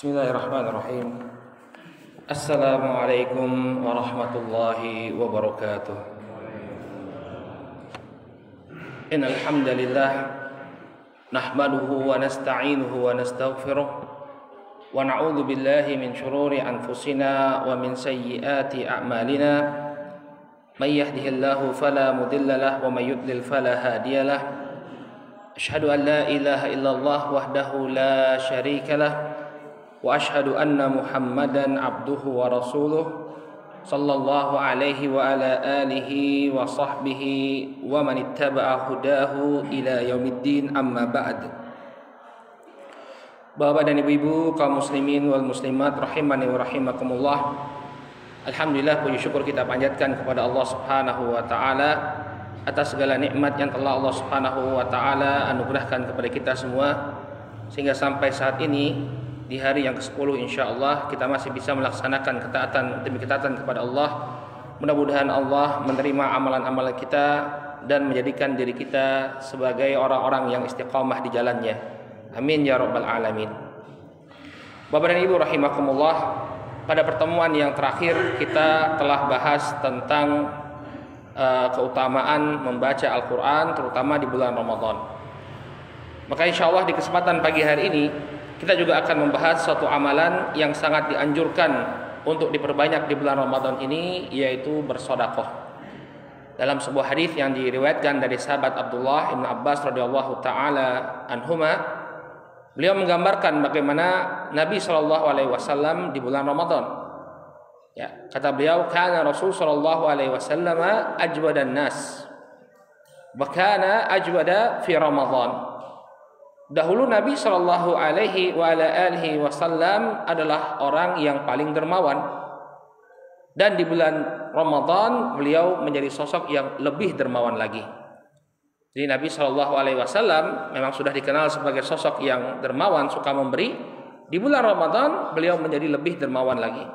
Bismillahirrahmanirrahim. Assalamualaikum warahmatullahi wabarakatuh. Innal hamdalillah nahmaduhu wa nasta'inuhu wa nastaghfiruh wa na'udzu billahi min shururi anfusina wa min sayyiati a'malina. May yahdihillahu fala mudilla lahu wa may yudlil fala hadiya lahu. Asyhadu an la ilaha illallah wahdahu la syarika lahu wa ashhadu anna Muhammadan abduhu wa rasuluh sallallahu alaihi wa ala alihi wa sahbihi wa man ittaba'a hudahu ila yaumiddin, amma ba'd. Bapak dan ibu-ibu kaum muslimin wal muslimat rahimani wa rahimakumullah. Alhamdulillah, puji syukur kita panjatkan kepada Allah Subhanahu wa taala atas segala nikmat yang telah Allah Subhanahu wa taala anugerahkan kepada kita semua, sehingga sampai saat ini di hari yang ke-10 insyaallah kita masih bisa melaksanakan ketaatan demi ketaatan kepada Allah. Mudah-mudahan Allah menerima amalan-amalan kita dan menjadikan diri kita sebagai orang-orang yang istiqamah di jalannya. Amin ya rabbal alamin. Bapak dan Ibu rahimakumullah, pada pertemuan yang terakhir kita telah bahas tentang keutamaan membaca Al-Quran terutama di bulan Ramadan. Maka insyaallah di kesempatan pagi hari ini kita juga akan membahas suatu amalan yang sangat dianjurkan untuk diperbanyak di bulan Ramadan ini, yaitu bersedekah. Dalam sebuah hadis yang diriwayatkan dari sahabat Abdullah bin Abbas radhiyallahu taala anhuma, beliau menggambarkan bagaimana Nabi sallallahu alaihi wasallam di bulan Ramadan. Ya, kata beliau, kana Rasul sallallahu alaihi wasallam ajwadan nas. Wa kana ajwada fi Ramadan. Dahulu Nabi Shallallahu Alaihi Wasallam adalah orang yang paling dermawan, dan di bulan Ramadan beliau menjadi sosok yang lebih dermawan lagi. Jadi Nabi Shallallahu Alaihi Wasallam memang sudah dikenal sebagai sosok yang dermawan, suka memberi. Di bulan Ramadan beliau menjadi lebih dermawan lagi.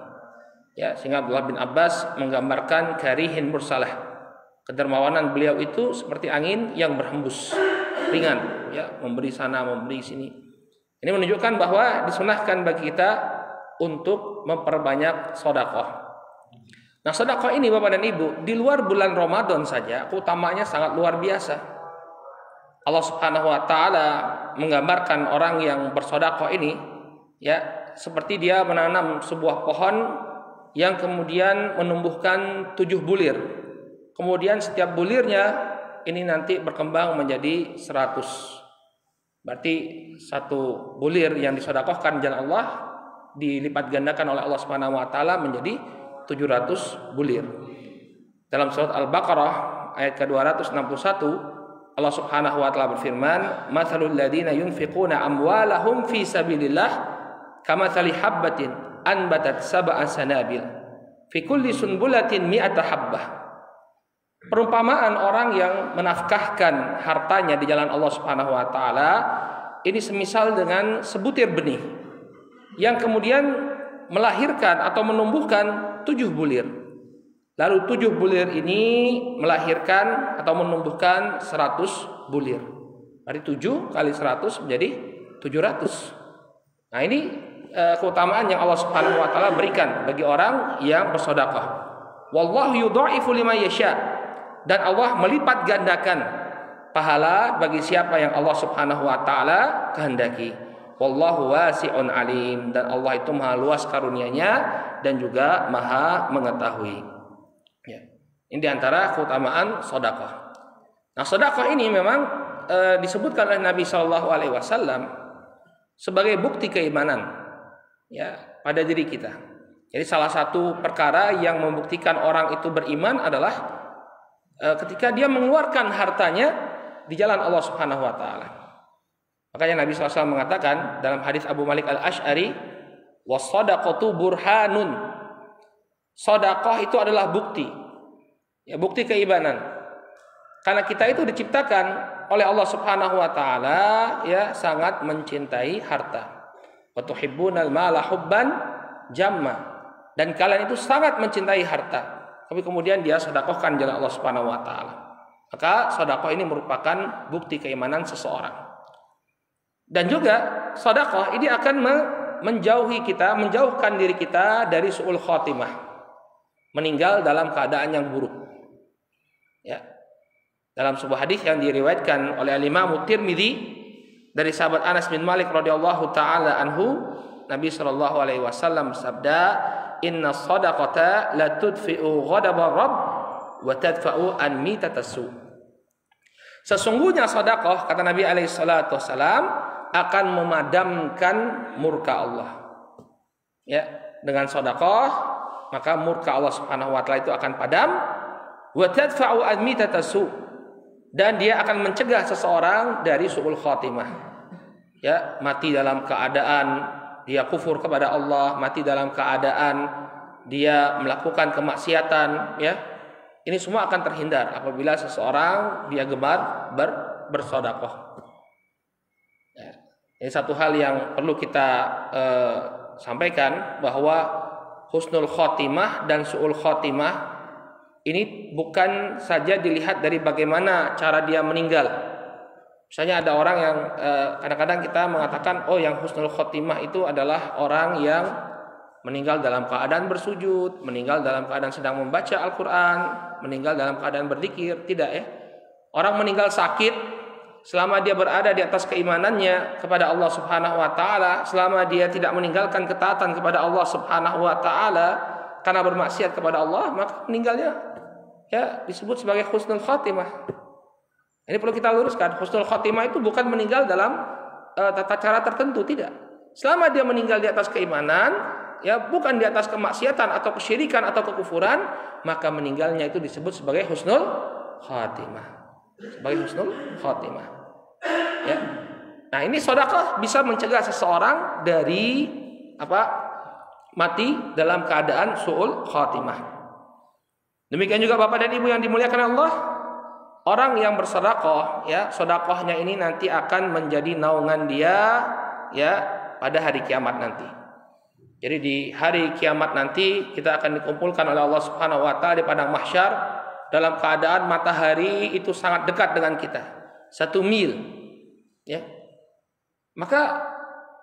Ya, sehingga Abdullah bin Abbas menggambarkan karihin mursalah, kedermawanan beliau itu seperti angin yang berhembus, ringan, ya, memberi sana memberi sini. Ini menunjukkan bahwa disunahkan bagi kita untuk memperbanyak sedekah. Nah, sedekah ini Bapak dan Ibu, di luar bulan Ramadan saja keutamanya sangat luar biasa. Allah Subhanahu wa taala menggambarkan orang yang bersedekah ini, ya, seperti dia menanam sebuah pohon yang kemudian menumbuhkan 7 bulir. Kemudian setiap bulirnya ini nanti berkembang menjadi 100. Berarti satu bulir yang disedekahkan jalan Allah dilipat gandakan oleh Allah Subhanahu wa taala menjadi 700 bulir. Dalam surat Al-Baqarah ayat ke-261, Allah Subhanahu wa taala berfirman, "Matsalul ladzina yunfiquna amwalahum fi sabilillah kamatsali habbatin anbatat sab'a sanabil fi kulli sunbulatin mi'ata habbah." Perumpamaan orang yang menafkahkan hartanya di jalan Allah Subhanahu wa taala ini semisal dengan sebutir benih yang kemudian melahirkan atau menumbuhkan 7 bulir. Lalu 7 bulir ini melahirkan atau menumbuhkan 100 bulir. Dari 7 kali 100 menjadi 700. Nah, ini keutamaan yang Allah Subhanahu wa taala berikan bagi orang yang bersedekah. Wallahu yudha'ifu liman yasha'. Dan Allah melipat gandakan pahala bagi siapa yang Allah Subhanahu wa taala kehendaki. Wallahu wasi'un alim, dan Allah itu maha luas karunia-Nya dan juga maha mengetahui. Ya. Ini diantara keutamaan sedekah. Nah, sedekah ini memang disebutkan oleh Nabi Shallallahu alaihi wasallam sebagai bukti keimanan, ya, pada diri kita. Jadi salah satu perkara yang membuktikan orang itu beriman adalah ketika dia mengeluarkan hartanya di jalan Allah Subhanahu wa taala. Makanya Nabi SAW mengatakan dalam hadis Abu Malik Al-Asy'ari, "Was-shadaqatu burhanun." Sedekah itu adalah bukti. Ya, bukti keimanan. Karena kita itu diciptakan oleh Allah Subhanahu wa taala, ya, sangat mencintai harta. Wa tuhibbunal mala hubban jamma. Dan kalian itu sangat mencintai harta. Tapi kemudian dia sedekahkan jalan Allah Subhanahu wa taala. Maka sedekah ini merupakan bukti keimanan seseorang. Dan juga sedekah ini akan menjauhkan diri kita dari su'ul khotimah, meninggal dalam keadaan yang buruk. Ya. Dalam sebuah hadis yang diriwayatkan oleh Imam Tirmidzi dari sahabat Anas bin Malik radhiyallahu taala anhu, Nabi sallallahu alaihi wasallam bersabda, "Inna shadaqata la tudfi'u ghadabar rabb wa tadfa'u an mitatasu." Sesungguhnya sedekah, kata Nabi alaihi salatu wasallam, akan memadamkan murka Allah. Ya, dengan sedekah maka murka Allah Subhanahu wa taala itu akan padam. Wa tadfa'u an mitatasu, dan dia akan mencegah seseorang dari su'ul khatimah. Ya, mati dalam keadaan dia kufur kepada Allah, mati dalam keadaan dia melakukan kemaksiatan, ya. Ini semua akan terhindar apabila seseorang dia gemar bersedekah. Ya. Ini satu hal yang perlu kita sampaikan, bahwa husnul khotimah dan su'ul khotimah ini bukan saja dilihat dari bagaimana cara dia meninggal. Misalnya ada orang yang kadang-kadang kita mengatakan, oh yang husnul khotimah itu adalah orang yang meninggal dalam keadaan bersujud, meninggal dalam keadaan sedang membaca Al-Quran, meninggal dalam keadaan berzikir. Tidak, ya. Orang meninggal sakit, selama dia berada di atas keimanannya kepada Allah Subhanahu wa taala, selama dia tidak meninggalkan ketaatan kepada Allah Subhanahu wa taala karena bermaksiat kepada Allah, maka meninggalnya ya disebut sebagai husnul khatimah. Ini perlu kita luruskan. Husnul khatimah itu bukan meninggal dalam tata cara tertentu, tidak. Selama dia meninggal di atas keimanan, ya bukan di atas kemaksiatan atau kesyirikan atau kekufuran, maka meninggalnya itu disebut sebagai husnul khatimah. Sebagai husnul khatimah. Ya. Nah, ini sedekah bisa mencegah seseorang dari mati dalam keadaan su'ul khatimah. Demikian juga Bapak dan Ibu yang dimuliakan Allah, orang yang bersedekah, ya, sedekahnya ini nanti akan menjadi naungan dia, ya, pada hari kiamat nanti. Jadi di hari kiamat nanti kita akan dikumpulkan oleh Allah Subhanahu wa taala di padang mahsyar dalam keadaan matahari itu sangat dekat dengan kita, 1 mil, ya. Maka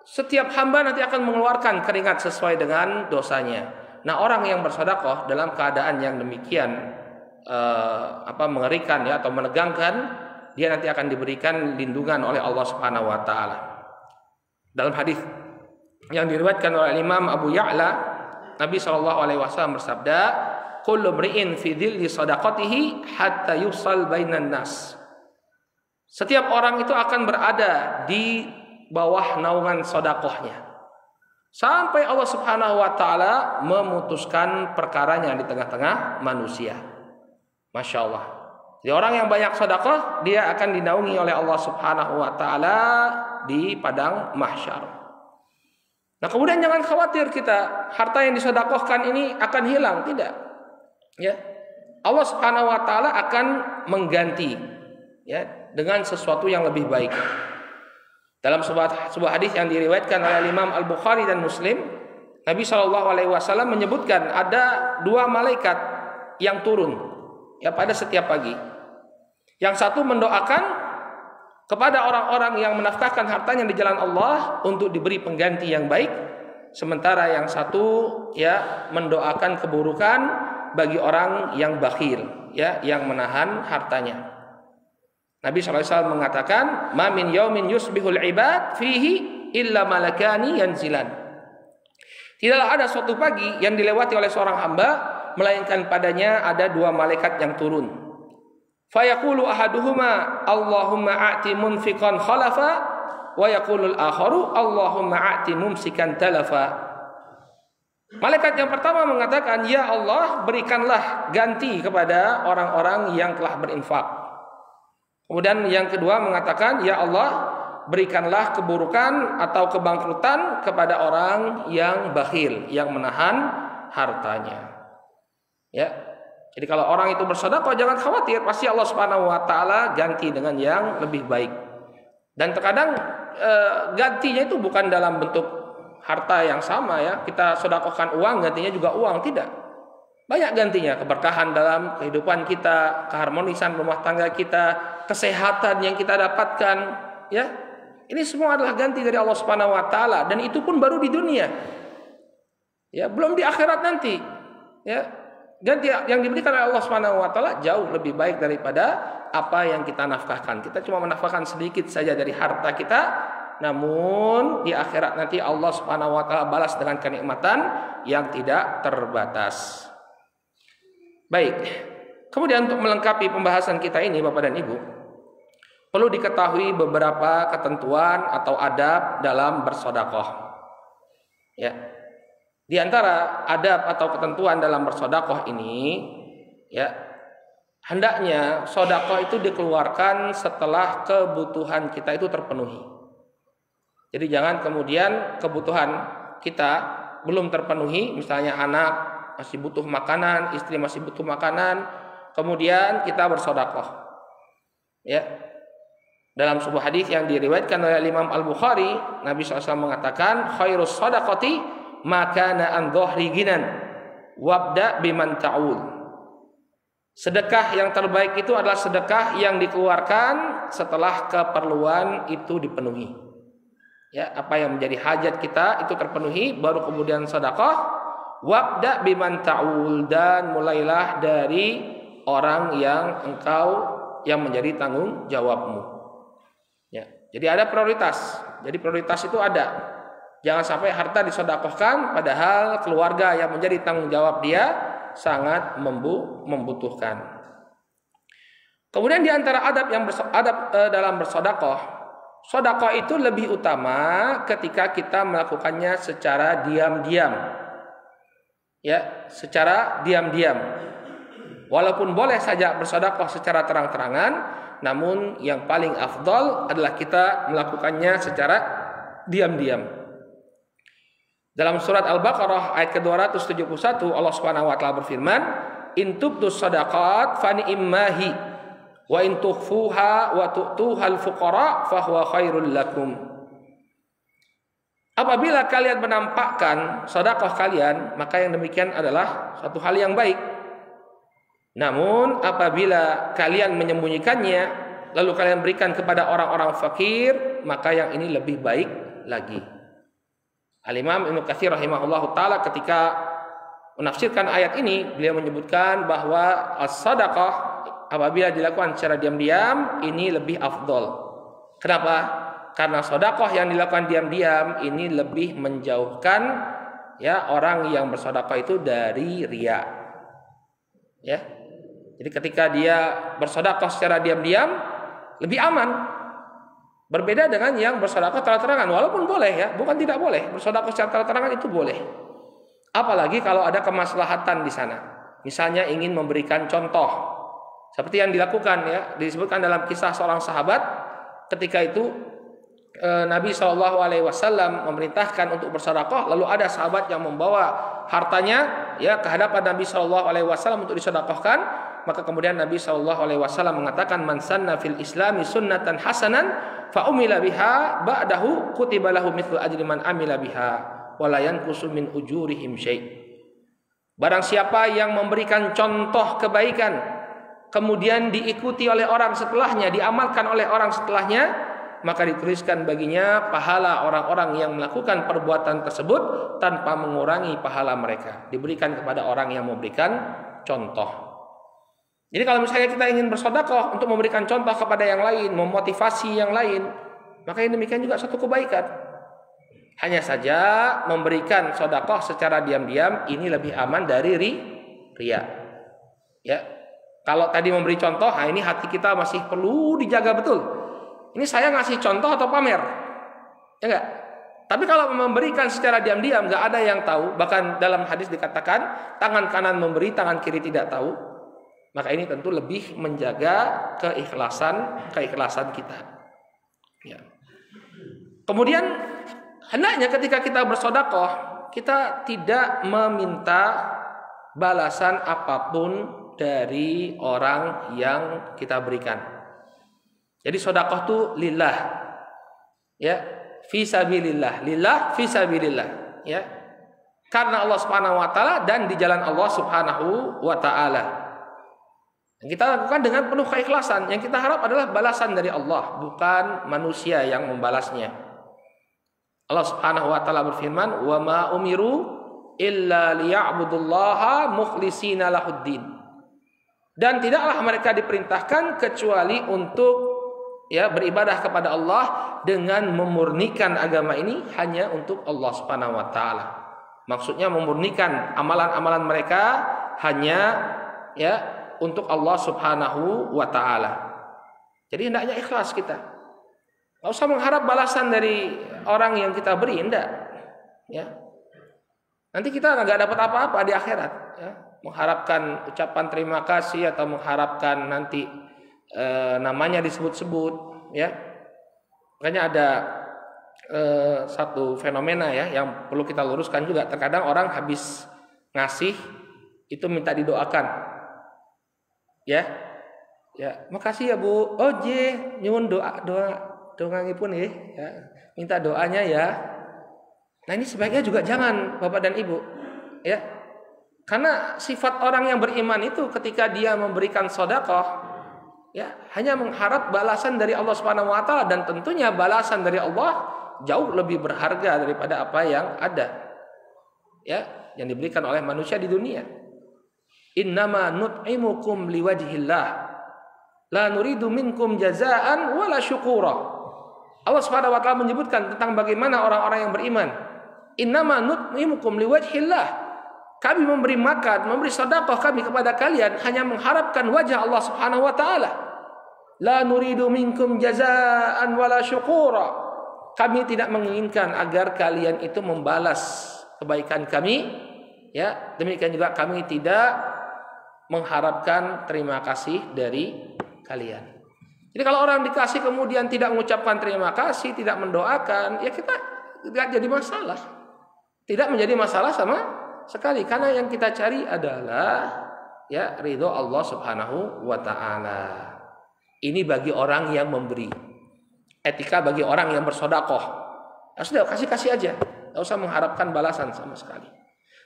setiap hamba nanti akan mengeluarkan keringat sesuai dengan dosanya. Nah, orang yang bersedekah dalam keadaan yang demikian mengerikan, ya, atau menegangkan, dia nanti akan diberikan lindungan oleh Allah Subhanahu wa taala. Dalam hadis yang diriwayatkan oleh Imam Abu Ya'la, Nabi sallallahu alaihi wasallam bersabda, kullu mri'in fi dhilli shadaqatihi hatta yusal bainan nas. Setiap orang itu akan berada di bawah naungan sedekahnya sampai Allah Subhanahu wa taala memutuskan perkaranya di tengah-tengah manusia. Masya Allah. Jadi orang yang banyak sedekah, dia akan dinaungi oleh Allah Subhanahu wa taala di padang mahsyar. Nah, kemudian jangan khawatir kita harta yang disedekahkan ini akan hilang, tidak. Ya, Allah Subhanahu wa taala akan mengganti, ya, dengan sesuatu yang lebih baik. Dalam sebuah hadis yang diriwayatkan oleh Imam Al-Bukhari dan Muslim, Nabi Shallallahu alaihi wasallam menyebutkan ada 2 malaikat yang turun, ya, pada setiap pagi. Yang satu mendoakan kepada orang-orang yang menafkahkan hartanya di jalan Allah untuk diberi pengganti yang baik, sementara yang satu, ya, mendoakan keburukan bagi orang yang bakhil, ya, yang menahan hartanya. Nabi SAW mengatakan, "Ma min yaumin yusbihul ibad fihi illa malakani yanzilan." Tidaklah ada suatu pagi yang dilewati oleh seorang hamba melainkan padanya ada 2 malaikat yang turun. Fayaqulu ahaduhuma, Allahumma a'ti munfiqan khalafa, wa yaqulul akharu, Allahumma a'ti mumsikan talafa. Malaikat yang pertama mengatakan, ya Allah, berikanlah ganti kepada orang-orang yang telah berinfak. Kemudian yang kedua mengatakan, ya Allah, berikanlah keburukan atau kebangkrutan kepada orang yang bakhil, yang menahan hartanya. Ya. Jadi kalau orang itu bersedekah, jangan khawatir, pasti Allah Subhanahu wa taala ganti dengan yang lebih baik. Dan terkadang gantinya itu bukan dalam bentuk harta yang sama, ya. Kita sedekahkan uang, gantinya juga uang, tidak. Banyak gantinya, keberkahan dalam kehidupan kita, keharmonisan rumah tangga kita, kesehatan yang kita dapatkan, ya. Ini semua adalah ganti dari Allah Subhanahu wa taala, dan itu pun baru di dunia. Ya, belum di akhirat nanti. Ya, ganti yang diberikan oleh Allah Subhanahu wa taala jauh lebih baik daripada apa yang kita nafkahkan. Kita cuma menafkahkan sedikit saja dari harta kita, namun di akhirat nanti Allah Subhanahu wa taala balas dengan kenikmatan yang tidak terbatas. Baik. Kemudian untuk melengkapi pembahasan kita ini Bapak dan Ibu, perlu diketahui beberapa ketentuan atau adab dalam bersedekah. Ya. Di antara adab atau ketentuan dalam bersedekah ini, ya, hendaknya sedekah itu dikeluarkan setelah kebutuhan kita itu terpenuhi. Jadi jangan kemudian kebutuhan kita belum terpenuhi, misalnya anak masih butuh makanan, istri masih butuh makanan, kemudian kita bersedekah. Ya. Dalam sebuah hadis yang diriwayatkan oleh Imam Al-Bukhari, Nabi SAW mengatakan, khairus shadaqati makana an dhahri ginan wabda biman ta'ul. Sedekah yang terbaik itu adalah sedekah yang dikeluarkan setelah keperluan itu dipenuhi. Ya, apa yang menjadi hajat kita itu terpenuhi, baru kemudian sedekah. Wabda biman ta'ul, dan mulailah dari orang yang yang menjadi tanggung jawabmu. Ya, jadi ada prioritas. Jadi prioritas itu ada. Jangan sampai harta disedekahkan padahal keluarga yang menjadi tanggung jawab dia sangat membutuhkan. Kemudian di antara adab dalam bersedekah, sedekah itu lebih utama ketika kita melakukannya secara diam-diam. Ya, secara diam-diam. Walaupun boleh saja bersedekah secara terang-terangan, namun yang paling afdal adalah kita melakukannya secara diam-diam. Dalam surat Al-Baqarah ayat ke-271 Allah Subhanahu wa taala berfirman, "In tubdus shadaqat fa ni'mahi wa in tukhfuha wa tu'tuhal fuqara fa huwa khairul lakum." Apabila kalian menampakkan sedekah kalian, maka yang demikian adalah satu hal yang baik. Namun apabila kalian menyembunyikannya lalu kalian berikan kepada orang-orang fakir, maka yang ini lebih baik lagi. Al-Imam Ibnu Katsir rahimahullahu taala ketika menafsirkan ayat ini, beliau menyebutkan bahwa as-sadaqah apabila dilakukan secara diam-diam ini lebih afdol. Kenapa? Karena sedekah yang dilakukan diam-diam ini lebih menjauhkan ya orang yang bersedekah itu dari riya. Ya. Jadi ketika dia bersedekah secara diam-diam lebih aman. Berbeda dengan yang bersedekah terang-terangan, walaupun boleh ya, bukan tidak boleh. Bersedekah secara terang-terangan itu boleh. Apalagi kalau ada kemaslahatan di sana. Misalnya ingin memberikan contoh. Seperti yang dilakukan ya, disebutkan dalam kisah seorang sahabat ketika itu Nabi SAW memerintahkan untuk bersedekah, lalu ada sahabat yang membawa hartanya ya ke hadapan Nabi SAW untuk disedekahkan, maka kemudian Nabi SAW mengatakan, man sanna fil islami sunnatan hasanan fa umila biha ba'dahu kutiba lahu mithlu ajri man amila biha wa la yanqusu min ujurihim syai'. Barang siapa yang memberikan contoh kebaikan kemudian diikuti oleh orang setelahnya, diamalkan oleh orang setelahnya, maka dituliskan baginya pahala orang-orang yang melakukan perbuatan tersebut tanpa mengurangi pahala mereka. Diberikan kepada orang yang memberikan contoh. Jadi kalau misalnya kita ingin bersedekah untuk memberikan contoh kepada yang lain, memotivasi yang lain, maka ini demikian juga satu kebaikan. Hanya saja memberikan sedekah secara diam-diam ini lebih aman dari riya. Ya. Kalau tadi memberi contoh, nah ini hati kita masih perlu dijaga betul. Ini saya ngasih contoh atau pamer? Ya enggak? Tapi kalau memberikan secara diam-diam enggak ada yang tahu, bahkan dalam hadis dikatakan tangan kanan memberi, tangan kiri tidak tahu. Maka ini tentu lebih menjaga keikhlasan kita. Ya. Kemudian hendaknya ketika kita bersedekah, kita tidak meminta balasan apapun dari orang yang kita berikan. Jadi sedekah itu lillah. Ya, fisabilillah. Lillah fisabilillah, ya. Karena Allah Subhanahu wa taala dan di jalan Allah Subhanahu wa taala. Yang kita lakukan dengan penuh keikhlasan. Yang kita harap adalah balasan dari Allah, bukan manusia yang membalasnya. Allah Subhanahu wa taala berfirman, "Wa ma umiru illa liya'budullaha mukhlishina lahuddin." Dan tidaklah mereka diperintahkan kecuali untuk beribadah kepada Allah dengan memurnikan agama ini hanya untuk Allah Subhanahu wa taala. Maksudnya memurnikan amalan-amalan mereka hanya untuk Allah Subhanahu wa taala. Jadi hendaknya ikhlas kita. Enggak usah mengharap balasan dari orang yang kita beri, enggak. Ya. Nanti kita enggak dapat apa-apa di akhirat, ya. Mengharapkan ucapan terima kasih atau mengharapkan nanti namanya disebut-sebut, ya. Makanya ada satu fenomena yang perlu kita luruskan juga. Terkadang orang habis ngasih itu minta didoakan. Ya, makasih ya Bu. Oh nyuwun doa ngipun ya. Minta doanya ya. Nah ini sebaiknya juga jangan Bapak dan Ibu, ya. Karena sifat orang yang beriman itu ketika dia memberikan sedekah, hanya mengharap balasan dari Allah Subhanahu wa taala, dan tentunya balasan dari Allah jauh lebih berharga daripada apa yang ada, yang diberikan oleh manusia di dunia. Innama nut'imukum liwajhillah la nuridu minkum jazaan wala syukura. Allah Subhanahu wa taala menyebutkan tentang bagaimana orang-orang yang beriman. Innama nut'imukum liwajhillah. Kami memberi makan, memberi sedekah kami kepada kalian hanya mengharapkan wajah Allah Subhanahu wa taala. La nuridu minkum jazaan wala syukura. Kami tidak menginginkan agar kalian itu membalas kebaikan kami, demikian juga kami tidak mengharapkan terima kasih dari kalian. Jadi kalau orang dikasih kemudian tidak mengucapkan terima kasih, tidak mendoakan, kita tidak jadi masalah. Tidak menjadi masalah sama sekali, karena yang kita cari adalah ridho Allah Subhanahu wa taala. Ini bagi orang yang memberi. Etika bagi orang yang bersedekah. Sudah kasih aja, enggak usah mengharapkan balasan sama sekali.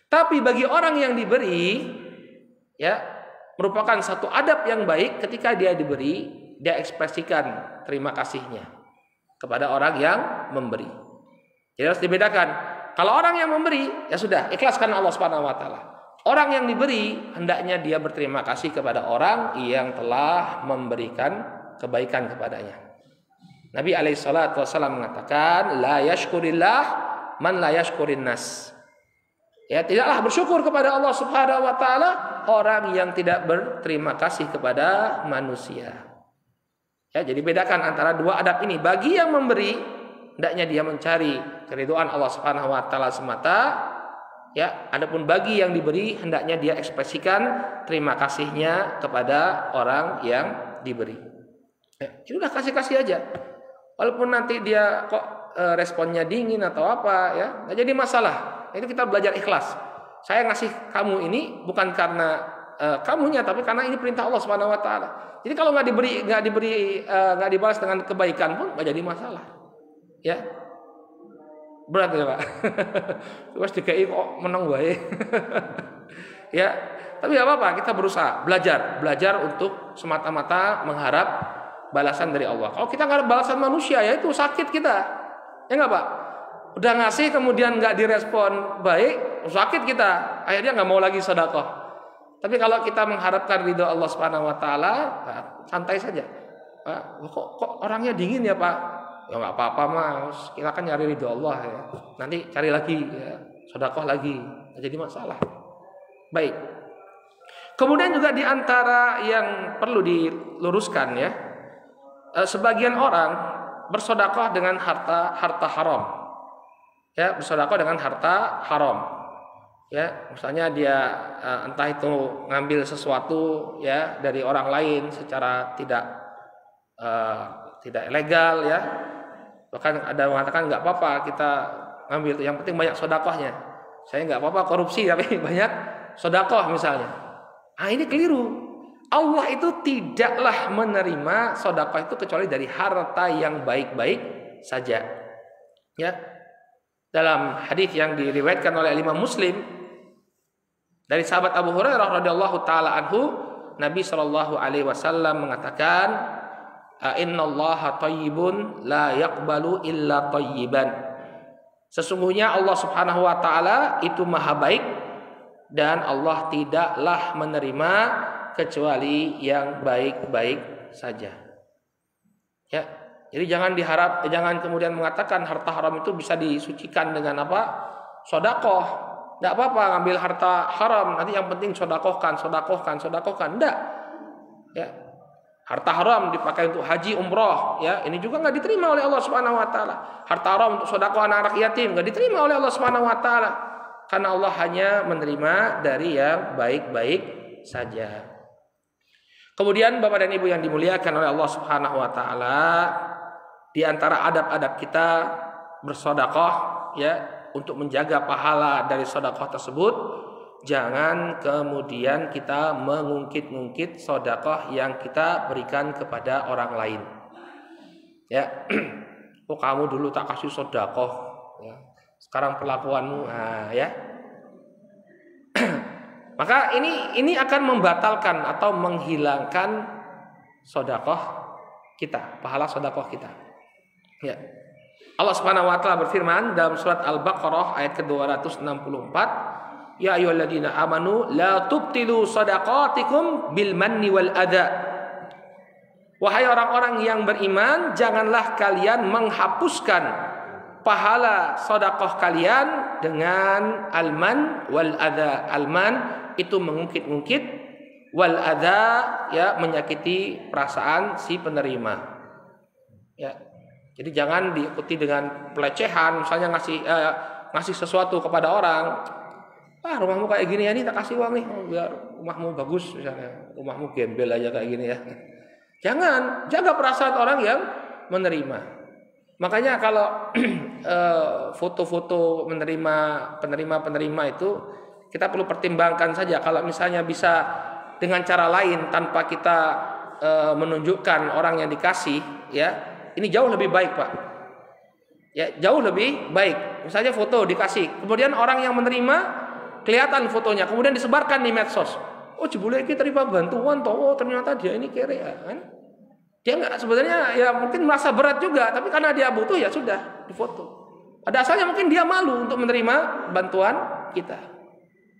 Tapi bagi orang yang diberi, merupakan satu adab yang baik ketika dia diberi, dia ekspresikan terima kasihnya kepada orang yang memberi. Jadi harus dibedakan. Kalau orang yang memberi, sudah ikhlaskan Allah Subhanahu wa taala. Orang yang diberi hendaknya dia berterima kasih kepada orang yang telah memberikan kebaikan kepadanya. Nabi alaihissalatu wassalam mengatakan, la yashkurillah man la yashkurin nas. Tidaklah bersyukur kepada Allah Subhanahu wa taala orang yang tidak berterima kasih kepada manusia. Jadi bedakan antara dua adab ini. Bagi yang memberi, hendaknya dia mencari keridhaan Allah Subhanahu wa taala semata. Adapun bagi yang diberi, hendaknya dia ekspresikan terima kasihnya kepada orang yang diberi. Sudah kasih aja. Walaupun nanti dia kok responnya dingin atau apa, nggak jadi masalah. Itu kita belajar ikhlas. Saya ngasih kamu ini bukan karena kamunya, tapi karena ini perintah Allah Subhanahu wa taala. Jadi kalau nggak dibalas dengan kebaikan pun nggak jadi masalah. Berat ya Pak. Terus DKI kok menang wae. Tapi nggak apa-apa, kita berusaha belajar untuk semata-mata mengharap balasan dari Allah. Kalau kita nggak ada balasan manusia, itu sakit kita. Nggak Pak? Udah ngasih kemudian nggak direspon baik, sakit kita. Akhirnya nggak mau lagi sedekah. Tapi kalau kita mengharapkan ridho Allah Subhanahu wa taala, santai saja. Kok orangnya dingin ya Pak? Ya nggak apa-apa Mas. Kita kan nyari ridho Allah ya. Nanti cari lagi sedekah lagi. Nggak jadi masalah. Baik. Kemudian juga di antara yang perlu diluruskan sebagian orang bersedekah dengan harta haram. Bersedekah dengan harta haram. Misalnya dia entah itu ngambil sesuatu dari orang lain secara tidak legal Bahkan ada yang mengatakan nggak apa-apa kita ngambil, yang penting banyak sedekahnya. Saya nggak apa-apa korupsi tapi banyak sedekah misalnya. Ini keliru. Allah itu tidaklah menerima sedekah itu kecuali dari harta yang baik-baik saja. Dalam hadis yang diriwayatkan oleh Imam Muslim dari sahabat Abu Hurairah radhiyallahu taala anhu, Nabi Shallallahu Alaihi Wasallam mengatakan, Innallaha thayyibun la yaqbalu illa thayyiban. Sesungguhnya Allah Subhanahu Wa Taala itu maha baik dan Allah tidaklah menerima kecuali yang baik-baik saja. Ya, jadi jangan kemudian mengatakan harta haram itu bisa disucikan dengan apa? Sedekah. Tidak apa-apa ngambil harta haram, nanti yang penting sedekahkan. Enggak. Ya. Harta haram dipakai untuk haji umroh, ya, ini juga nggak diterima oleh Allah Subhanahu Wa Taala. Harta haram untuk sedekah anak yatim nggak diterima oleh Allah Subhanahu Wa Taala, karena Allah hanya menerima dari yang baik-baik saja. Kemudian Bapak dan Ibu yang dimuliakan oleh Allah Subhanahu Wa Taala, di antara adab-adab kita bersedekah, ya, untuk menjaga pahala dari sedekah tersebut, jangan kemudian kita mengungkit-ungkit sedekah yang kita berikan kepada orang lain. Ya, oh kamu dulu tak kasih sedekah, ya, sekarang perlakuanmu, ya. Maka ini akan membatalkan atau menghilangkan sedekah kita, pahala sedekah kita. Ya. Allah Subhanahu wa taala berfirman dalam surat Al-Baqarah ayat ke-264, ya ayyuhalladzina amanu la tubtilu shadaqatikum bil manni wal adza. Wahai orang-orang yang beriman, janganlah kalian menghapuskan pahala sedekah kalian dengan alman wal adza. Alman itu mengungkit-ungkit, wal adza ya menyakiti perasaan si penerima. Ya. Jadi jangan diikuti dengan pelecehan, misalnya ngasih sesuatu kepada orang. Rumahmu kayak gini ya, nih tak kasih uang nih, biar rumahmu bagus misalnya. Rumahmu gembel aja kayak gini ya. Jangan, jaga perasaan orang yang menerima. Makanya kalau foto-foto penerima itu kita perlu pertimbangkan saja. Kalau misalnya bisa dengan cara lain tanpa kita menunjukkan orang yang dikasih, ya. Ini jauh lebih baik, Pak. Ya, jauh lebih baik. Misalnya foto dikasih, kemudian orang yang menerima kelihatan fotonya, kemudian disebarkan di medsos. Oh, jebule iki terima bantuan toh. Oh, ternyata dia ini kere ya, kan? Dia enggak sebenarnya ya mungkin merasa berat juga, tapi karena dia butuh ya sudah difoto. Pada asalnya mungkin dia malu untuk menerima bantuan kita.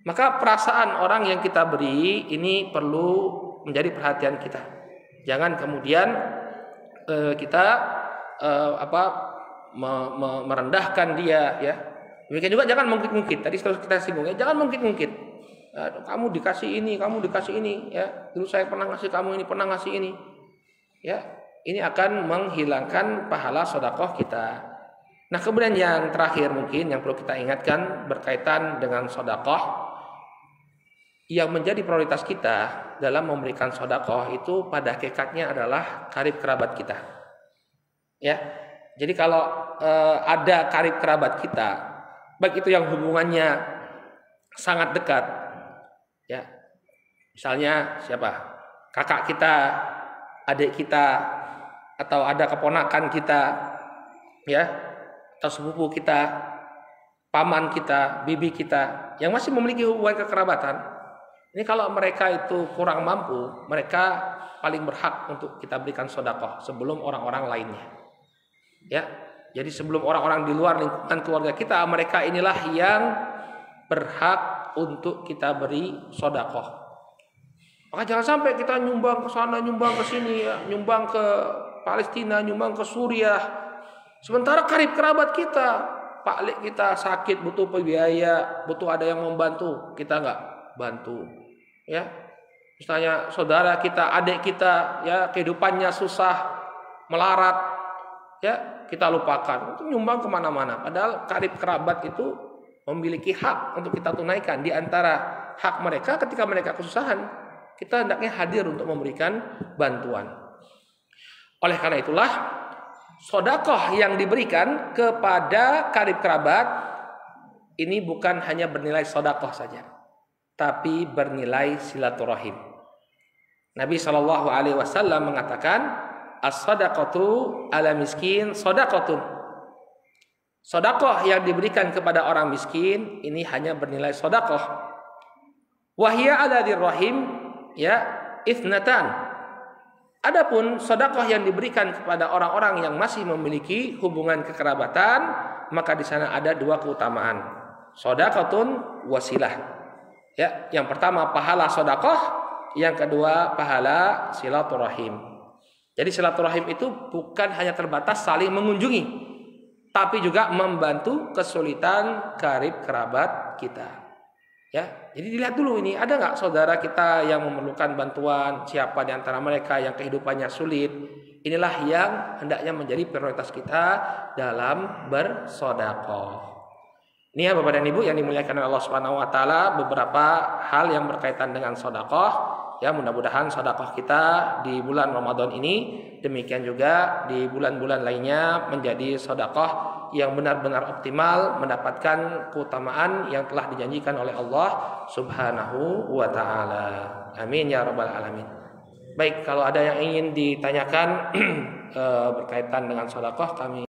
Maka perasaan orang yang kita beri ini perlu menjadi perhatian kita. Jangan kemudian kita merendahkan dia, ya. Demikian juga jangan mungkit-ungkit. Tadi terus kita singgung, ya, jangan mungkit-ungkit. Kamu dikasih ini, ya. Dulu saya pernah ngasih kamu ini, pernah ngasih ini. Ya, ini akan menghilangkan pahala sedekah kita. Nah, kemudian yang terakhir mungkin yang perlu kita ingatkan berkaitan dengan sedekah, yang menjadi prioritas kita dalam memberikan sedekah itu pada hakikatnya adalah karib kerabat kita. Ya. Jadi kalau ada karib kerabat kita, baik itu yang hubungannya sangat dekat, ya. Misalnya siapa? Kakak kita, adik kita, atau ada keponakan kita, ya, atau sepupu kita, paman kita, bibi kita yang masih memiliki hubungan kekerabatan. Ini kalau mereka itu kurang mampu, mereka paling berhak untuk kita berikan sedekah sebelum orang-orang lainnya. Ya, jadi sebelum orang-orang di luar lingkungan keluarga kita, mereka inilah yang berhak untuk kita beri sedekah. Maka jangan sampai kita nyumbang ke sana, nyumbang ke sini, ya, nyumbang ke Palestina, nyumbang ke Suriah. Sementara karib kerabat kita, Pak Lek kita sakit, butuh biaya, butuh ada yang membantu, kita enggak bantu. Ya, misalnya saudara kita, adik kita, ya kehidupannya susah, melarat, ya kita lupakan, itu nyumbang kemana-mana. Padahal karib kerabat itu memiliki hak untuk kita tunaikan. Di antara hak mereka ketika mereka kesusahan, kita hendaknya hadir untuk memberikan bantuan. Oleh karena itulah, sedekah yang diberikan kepada karib kerabat ini bukan hanya bernilai sedekah saja, tapi bernilai silaturahim. Nabi SAW mengatakan, as-sadaqatu ala miskin sadaqatun. Sedekah yang diberikan kepada orang miskin ini hanya bernilai sedekah. Wahya ala dzirrahim, ya, ithnatan. Adapun sedekah yang diberikan kepada orang-orang yang masih memiliki hubungan kekerabatan, maka di sana ada dua keutamaan. Sedekatun wasilah. Ya, yang pertama pahala sedekah, yang kedua pahala silaturahim. Jadi silaturahim itu bukan hanya terbatas saling mengunjungi, tapi juga membantu kesulitan karib kerabat kita. Ya, jadi dilihat dulu ini ada nggak saudara kita yang memerlukan bantuan, siapa di antara mereka yang kehidupannya sulit. Inilah yang hendaknya menjadi prioritas kita dalam bersedekah. Ini ya Bapak dan Ibu yang dimuliakan oleh Allah Subhanahu wa taala, beberapa hal yang berkaitan dengan sedekah. Ya, mudah-mudahan sedekah kita di bulan Ramadan ini, demikian juga di bulan-bulan lainnya menjadi sedekah yang benar-benar optimal, mendapatkan keutamaan yang telah dijanjikan oleh Allah Subhanahu wa taala. Amin ya rabbal alamin. Baik, kalau ada yang ingin ditanyakan berkaitan dengan sedekah, kami